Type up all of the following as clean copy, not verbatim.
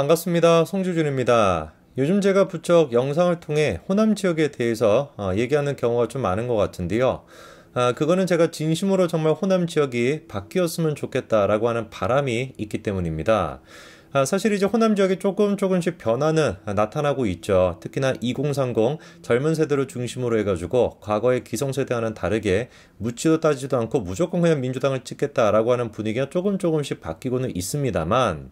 반갑습니다. 송주준입니다. 요즘 제가 부쩍 영상을 통해 호남 지역에 대해서 얘기하는 경우가 좀 많은 것 같은데요. 그거는 제가 진심으로 정말 호남 지역이 바뀌었으면 좋겠다라고 하는 바람이 있기 때문입니다. 사실 이제 호남 지역에 조금씩 변화는 나타나고 있죠. 특히나 2030 젊은 세대를 중심으로 해가지고 과거의 기성세대와는 다르게 묻지도 따지도 않고 무조건 그냥 민주당을 찍겠다라고 하는 분위기가 조금씩 바뀌고는 있습니다만,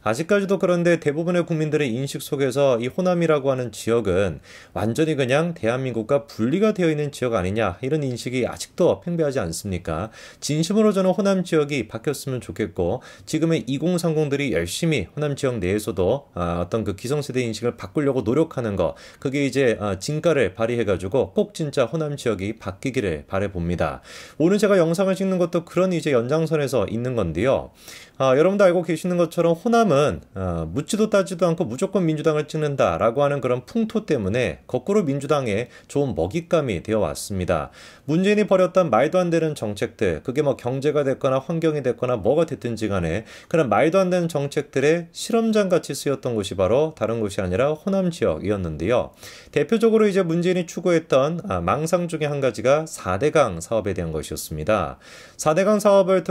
아직까지도 그런데 대부분의 국민들의 인식 속에서 이 호남이라고 하는 지역은 완전히 그냥 대한민국과 분리가 되어 있는 지역 아니냐, 이런 인식이 아직도 팽배하지 않습니까? 진심으로 저는 호남 지역이 바뀌었으면 좋겠고, 지금의 2030들이 열심히 호남 지역 내에서도 어떤 그 기성세대 인식을 바꾸려고 노력하는 거, 그게 이제 진가를 발휘해가지고 꼭 진짜 호남 지역이 바뀌기를 바라봅니다. 오늘 제가 영상을 찍는 것도 그런 이제 연장선에서 있는 건데요. 여러분도 알고 계시는 것처럼 호남은 묻지도 따지도 않고 무조건 민주당을 찍는다라고 하는 그런 풍토 때문에 거꾸로 민주당에 좋은 먹잇감이 되어 왔습니다. 문재인이 벌였던 말도 안 되는 정책들, 그게 뭐 경제가 됐거나 환경이 됐거나 뭐가 됐든지 간에 그런 말도 안 되는 정책들의 실험장 같이 쓰였던 곳이 바로 다른 곳이 아니라 호남 지역이었는데요. 대표적으로 이제 문재인이 추구했던 망상 중에 한 가지가 4대강 사업에 대한 것이었습니다. 4대강 사업을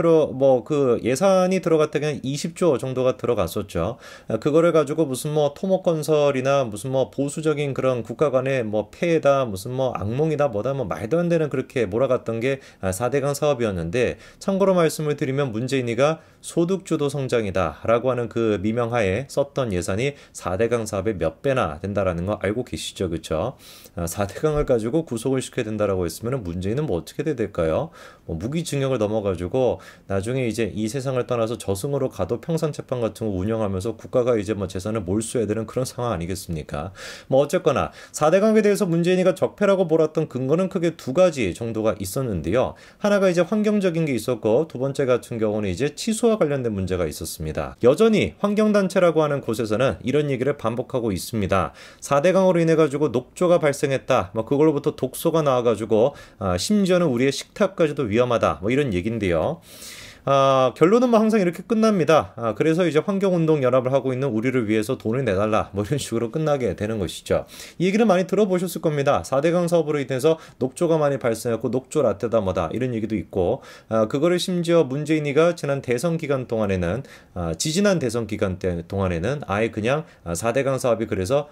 그 예산이 들어갔다 그냥 20조 정도가 들어갔었죠. 그거를 가지고 무슨 뭐 토목건설이나 무슨 뭐 보수적인 그런 국가 간의 뭐 폐해다, 무슨 뭐 악몽이다, 뭐다, 뭐 말도 안 되는 그렇게 몰아갔던 게 4대강 사업이었는데, 참고로 말씀을 드리면 문재인이가 소득주도 성장이다 라고 하는 그 미명하에 썼던 예산이 4대강 사업의 몇 배나 된다라는 거 알고 계시죠? 그쵸? 4대강을 가지고 구속을 시켜야 된다라고 했으면 문재인은 뭐 어떻게 돼야 될까요? 뭐 무기징역을 넘어가지고 나중에 이제 이 세상을 떠나서 저승으로 가도 평산재판 같은 거 운영하면서 국가가 이제 뭐 재산을 몰수해야 되는 그런 상황 아니겠습니까? 뭐 어쨌거나 4대강에 대해서 문재인이가 적폐라고 몰았던 근거는 크게 두 가지 정도가 있었는데요. 하나가 이제 환경적인 게 있었고, 두 번째 같은 경우는 이제 치수와 관련된 문제가 있었습니다. 여전히 환경단체라고 하는 곳에서는 이런 얘기를 반복하고 있습니다. 4대강으로 인해 가지고 녹조가 발생했다, 뭐 그걸로부터 독소가 나와가지고 심지어는 우리의 식탁까지도 위험하다, 뭐 이런 얘기인데요. 결론은 뭐 항상 이렇게 끝납니다. 그래서 이제 환경운동연합을 하고 있는 우리를 위해서 돈을 내달라, 뭐 이런 식으로 끝나게 되는 것이죠. 이 얘기를 많이 들어보셨을 겁니다. 4대강 사업으로 인해서 녹조가 많이 발생했고 녹조 라떼다 뭐다 이런 얘기도 있고, 그거를 심지어 문재인이가 지난 대선 기간 동안에는 지지난 대선 기간 동안에는 아예 그냥 4대강 사업이 그래서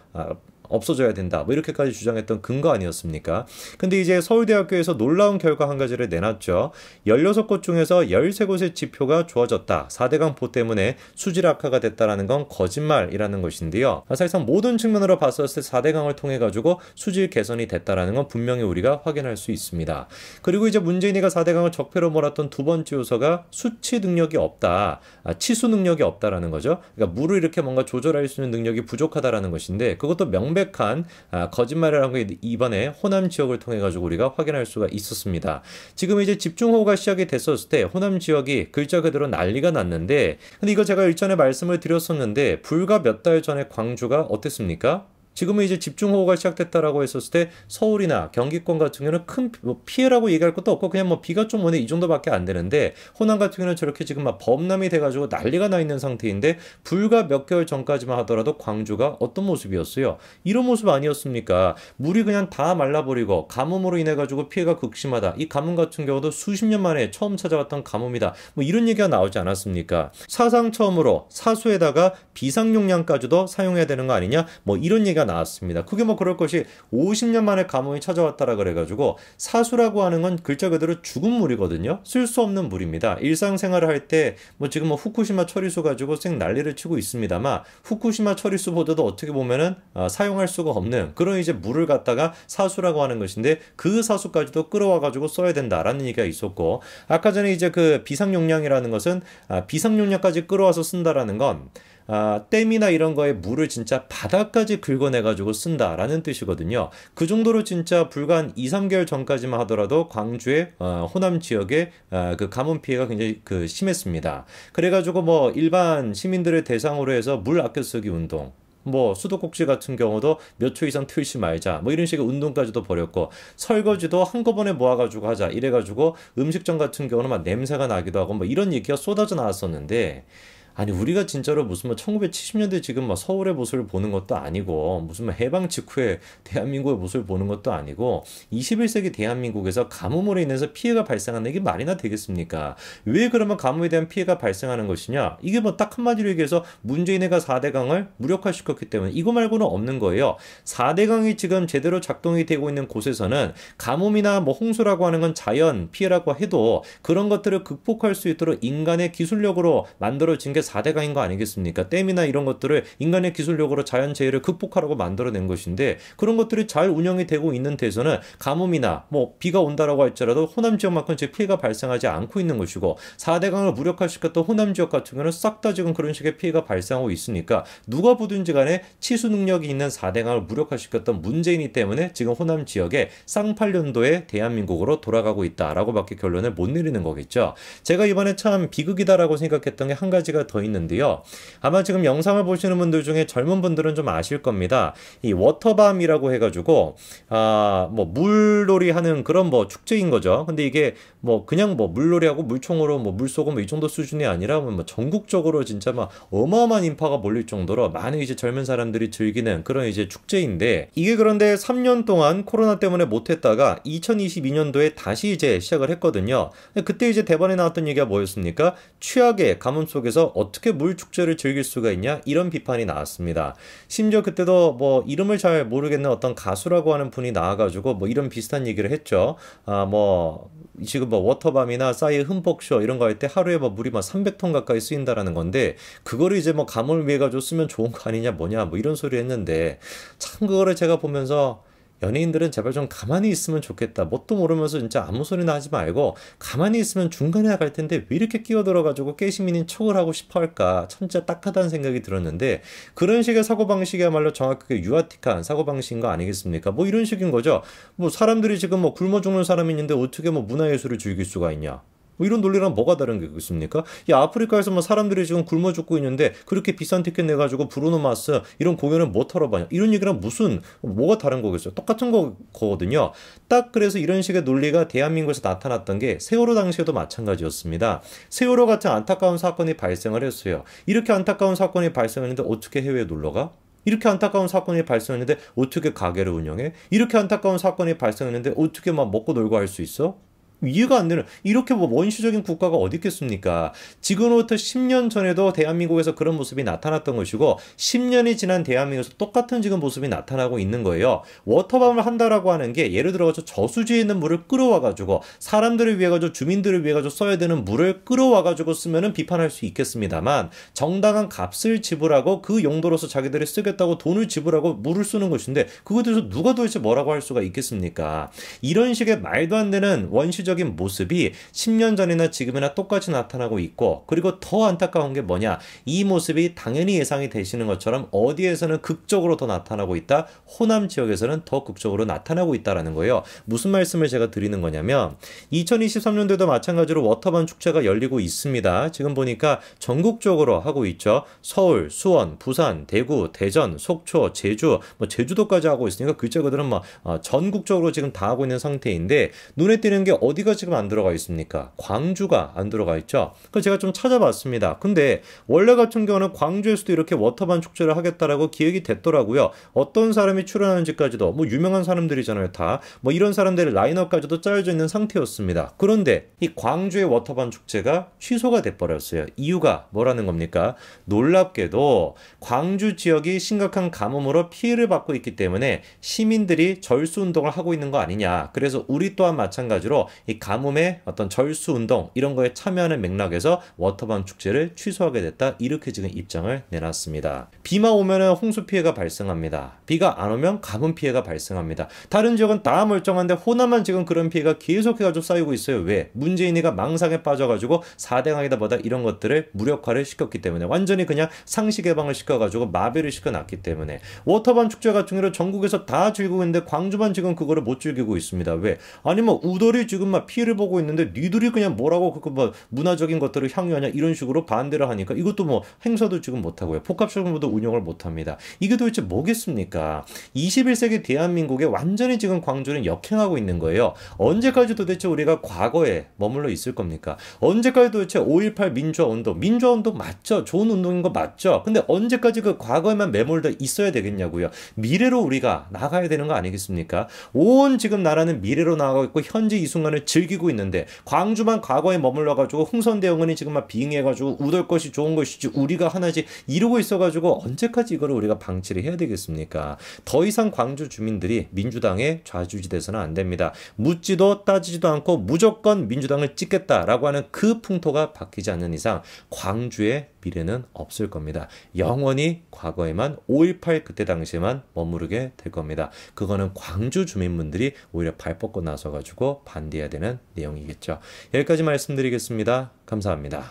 없어져야 된다, 뭐 이렇게까지 주장했던 근거 아니었습니까? 근데 이제 서울대학교에서 놀라운 결과 한 가지를 내놨죠. 16곳 중에서 13곳의 지표가 좋아졌다, 4대강포 때문에 수질 악화가 됐다라는 건 거짓말이라는 것인데요. 사실상 모든 측면으로 봤었을 때 4대강을 통해 가지고 수질 개선이 됐다라는 건 분명히 우리가 확인할 수 있습니다. 그리고 이제 문재인이가 4대강을 적폐로 몰았던 두 번째 요소가 수치 능력이 없다, 치수 능력이 없다라는 거죠. 그러니까 물을 이렇게 뭔가 조절할 수 있는 능력이 부족하다라는 것인데, 그것도 명백한 거짓말이라는 게 이번에 호남 지역을 통해 가지고 우리가 확인할 수가 있었습니다. 지금 이제 집중호우가 시작이 됐었을 때 호남 지역이 글자 그대로 난리가 났는데, 근데 이거 제가 일전에 말씀을 드렸었는데 불과 몇 달 전에 광주가 어땠습니까? 지금은 이제 집중호우가 시작됐다라고 했었을 때 서울이나 경기권 같은 경우는 큰 피해라고 얘기할 것도 없고 그냥 뭐 비가 좀 오네 이 정도밖에 안 되는데, 호남 같은 경우는 저렇게 지금 막 범람이 돼가지고 난리가 나 있는 상태인데, 불과 몇 개월 전까지만 하더라도 광주가 어떤 모습이었어요? 이런 모습 아니었습니까? 물이 그냥 다 말라버리고 가뭄으로 인해 가지고 피해가 극심하다. 이 가뭄 같은 경우도 수십 년 만에 처음 찾아왔던 가뭄이다, 뭐 이런 얘기가 나오지 않았습니까? 사상 처음으로 사수에다가 비상용량까지도 사용해야 되는 거 아니냐, 뭐 이런 얘기가 나왔습니다. 그게 뭐 그럴 것이 50년 만에 가뭄이 찾아왔다라 그래가지고, 사수라고 하는 건 글자 그대로 죽은 물이거든요. 쓸 수 없는 물입니다. 일상생활을 할 때 뭐 지금 뭐 후쿠시마 처리수 가지고 생 난리를 치고 있습니다만, 후쿠시마 처리수보다도 어떻게 보면은 사용할 수가 없는 그런 이제 물을 갖다가 사수라고 하는 것인데, 그 사수까지도 끌어와 가지고 써야 된다라는 얘기가 있었고, 아까 전에 이제 그 비상용량이라는 것은 비상용량까지 끌어와서 쓴다라는 건 댐이나 이런 거에 물을 진짜 바닥까지 긁어내가지고 쓴다라는 뜻이거든요. 그 정도로 진짜 불과 한 2, 3개월 전까지만 하더라도 광주의 호남 지역의 그 가뭄 피해가 굉장히 심했습니다. 그래가지고 뭐 일반 시민들을 대상으로 해서 물 아껴 쓰기 운동, 뭐 수도꼭지 같은 경우도 몇 초 이상 틀지 말자, 뭐 이런 식의 운동까지도 벌였고, 설거지도 한꺼번에 모아가지고 하자 이래가지고 음식점 같은 경우는 막 냄새가 나기도 하고 뭐 이런 얘기가 쏟아져 나왔었는데, 아니 우리가 진짜로 무슨 뭐 1970년대 지금 뭐 서울의 모습을 보는 것도 아니고 무슨 뭐 해방 직후에 대한민국의 모습을 보는 것도 아니고 21세기 대한민국에서 가뭄으로 인해서 피해가 발생하는 게 말이나 되겠습니까? 왜 그러면 가뭄에 대한 피해가 발생하는 것이냐? 이게 뭐 딱 한마디로 얘기해서 문재인이가 4대강을 무력화시켰기 때문에 이거 말고는 없는 거예요. 4대강이 지금 제대로 작동이 되고 있는 곳에서는 가뭄이나 뭐 홍수라고 하는 건 자연 피해라고 해도 그런 것들을 극복할 수 있도록 인간의 기술력으로 만들어진 게 4대강인 거 아니겠습니까? 댐이나 이런 것들을 인간의 기술력으로 자연재해를 극복하라고 만들어낸 것인데 그런 것들이 잘 운영이 되고 있는 데서는 가뭄이나 뭐 비가 온다라고 할지라도 호남 지역만큼 제 피해가 발생하지 않고 있는 것이고 4대강을 무력화시켰던 호남 지역 같은 경우는 싹 다 지금 그런 식의 피해가 발생하고 있으니까 누가 보든지 간에 치수 능력이 있는 4대강을 무력화시켰던 문재인이 때문에 지금 호남 지역에 쌍팔년도의 대한민국으로 돌아가고 있다라고 밖에 결론을 못 내리는 거겠죠. 제가 이번에 참 비극이다라고 생각했던 게 한 가지가 더 있는데요. 아마 지금 영상을 보시는 분들 중에 젊은 분들은 좀 아실 겁니다. 이 워터밤이라고 해가지고 뭐 물놀이 하는 그런 뭐 축제인 거죠. 근데 이게 뭐 그냥 뭐 물놀이하고 물총으로 뭐 물쏘고 뭐 이 정도 수준이 아니라 뭐 전국적으로 진짜 막 어마어마한 인파가 몰릴 정도로 많은 이제 젊은 사람들이 즐기는 그런 이제 축제인데 이게 그런데 3년 동안 코로나 때문에 못했다가 2022년도에 다시 이제 시작을 했거든요. 그때 이제 대본에 나왔던 얘기가 뭐였습니까? 최악의 가뭄 속에서 어떻게 물 축제를 즐길 수가 있냐? 이런 비판이 나왔습니다. 심지어 그때도 뭐 이름을 잘 모르겠는 어떤 가수라고 하는 분이 나와가지고 뭐 이런 비슷한 얘기를 했죠. 뭐 지금 뭐 워터밤이나 싸이의 흠뻑쇼 이런 거 할 때 하루에 뭐 물이 막 300톤 가까이 쓰인다라는 건데 그거를 이제 뭐 가뭄을 위해 가지고 쓰면 좋은 거 아니냐 뭐냐 뭐 이런 소리 했는데 참 그거를 제가 보면서 연예인들은 제발 좀 가만히 있으면 좋겠다. 뭣도 모르면서 진짜 아무 소리나 하지 말고 가만히 있으면 중간에 나갈 텐데 왜 이렇게 끼어들어가지고 깨시민인 척을 하고 싶어 할까. 참 진짜 딱하다는 생각이 들었는데 그런 식의 사고방식이야말로 정확하게 유아틱한 사고방식인 거 아니겠습니까? 뭐 이런 식인 거죠. 뭐 사람들이 지금 뭐 굶어 죽는 사람이 있는데 어떻게 뭐 문화예술을 즐길 수가 있냐. 뭐 이런 논리랑 뭐가 다른 게 있습니까? 야, 아프리카에서 뭐 사람들이 지금 굶어 죽고 있는데 그렇게 비싼 티켓 내가지고 브루노 마스 이런 공연을 못 하러 가냐? 이런 얘기랑 무슨 뭐가 다른 거겠어요? 똑같은 거거든요. 딱 그래서 이런 식의 논리가 대한민국에서 나타났던 게 세월호 당시에도 마찬가지였습니다. 세월호 같은 안타까운 사건이 발생을 했어요. 이렇게 안타까운 사건이 발생했는데 어떻게 해외에 놀러 가? 이렇게 안타까운 사건이 발생했는데 어떻게 가게를 운영해? 이렇게 안타까운 사건이 발생했는데 어떻게 막 먹고 놀고 할 수 있어? 이해가 안 되는 이렇게 뭐 원시적인 국가가 어디 있겠습니까? 지금부터 10년 전에도 대한민국에서 그런 모습이 나타났던 것이고 10년이 지난 대한민국에서 똑같은 지금 모습이 나타나고 있는 거예요. 워터밤을 한다라고 하는 게 예를 들어서 저수지에 있는 물을 끌어와가지고 사람들을 위해 가지고 주민들을 위해 가지고 써야 되는 물을 끌어와가지고 쓰면은 비판할 수 있겠습니다만 정당한 값을 지불하고 그 용도로서 자기들이 쓰겠다고 돈을 지불하고 물을 쓰는 것인데 그거에 대해서 누가 도대체 뭐라고 할 수가 있겠습니까? 이런 식의 말도 안 되는 원시 적인 모습이 10년 전이나 지금이나 똑같이 나타나고 있고 그리고 더 안타까운 게 뭐냐 이 모습이 당연히 예상이 되시는 것처럼 어디에서는 극적으로 더 나타나고 있다 호남 지역에서는 더 극적으로 나타나고 있다라는 거예요. 무슨 말씀을 제가 드리는 거냐면 2023년도에도 마찬가지로 워터밤 축제가 열리고 있습니다. 지금 보니까 전국적으로 하고 있죠. 서울, 수원, 부산, 대구, 대전, 속초, 제주 뭐 제주도까지 하고 있으니까 글자 그들은 뭐 전국적으로 지금 다 하고 있는 상태인데 눈에 띄는 게 어디가 지금 안 들어가 있습니까? 광주가 안 들어가 있죠. 그래서 제가 좀 찾아봤습니다. 근데 원래 같은 경우는 광주에서도 이렇게 워터밤 축제를 하겠다라고 기획이 됐더라고요. 어떤 사람이 출연하는지까지도 뭐 유명한 사람들이잖아요. 다 뭐 이런 사람들의 라인업까지도 짜여져 있는 상태였습니다. 그런데 이 광주의 워터밤 축제가 취소가 돼버렸어요. 이유가 뭐라는 겁니까? 놀랍게도 광주 지역이 심각한 가뭄으로 피해를 받고 있기 때문에 시민들이 절수 운동을 하고 있는 거 아니냐. 그래서 우리 또한 마찬가지로 이 가뭄의 어떤 절수 운동 이런 거에 참여하는 맥락에서 워터밤 축제를 취소하게 됐다. 이렇게 지금 입장을 내놨습니다. 비만 오면은 홍수 피해가 발생합니다. 비가 안 오면 가뭄 피해가 발생합니다. 다른 지역은 다 멀쩡한데 호남만 지금 그런 피해가 계속해가지고 쌓이고 있어요. 왜? 문재인이가 망상에 빠져가지고 4대강이다 뭐다 이런 것들을 무력화를 시켰기 때문에 완전히 그냥 상시 개방을 시켜가지고 마비를 시켜놨기 때문에 워터밤 축제 같은 경우는 전국에서 다 즐기고 있는데 광주만 지금 그거를 못 즐기고 있습니다. 왜? 아니 뭐 우덜이 지금 막 피해를 보고 있는데 니들이 그냥 뭐라고 그 뭐 문화적인 것들을 향유하냐 이런 식으로 반대를 하니까 이것도 뭐 행사도 지금 못 하고요. 복합소규모도 운영을 못 합니다. 이게 도대체 뭐겠습니까? 21세기 대한민국에 완전히 지금 광주는 역행하고 있는 거예요. 언제까지 도대체 우리가 과거에 머물러 있을 겁니까? 언제까지 도대체 5.18 민주화 운동 맞죠? 좋은 운동인 거 맞죠? 근데 언제까지 그 과거에만 매몰돼 있어야 되겠냐고요. 미래로 우리가 나가야 되는 거 아니겠습니까? 온 지금 나라는 미래로 나가고 있고 현재 이 순간을 즐기고 있는데 광주만 과거에 머물러가지고 흥선대원군이 지금 막 빙의해가지고 우덜 것이 좋은 것이지 우리가 하나씩 이러고 있어가지고 언제까지 이거를 우리가 방치를 해야 되겠습니까? 더 이상 광주 주민들이 민주당에 좌지우지 돼서는 안 됩니다. 묻지도 따지지도 않고 무조건 민주당을 찍겠다라고 하는 그 풍토가 바뀌지 않는 이상 광주의 미래는 없을 겁니다. 영원히 과거에만 5.18 그때 당시에만 머무르게 될 겁니다. 그거는 광주 주민분들이 오히려 발 뻗고 나서가지고 반대해야 되는 내용이겠죠. 여기까지 말씀드리겠습니다. 감사합니다.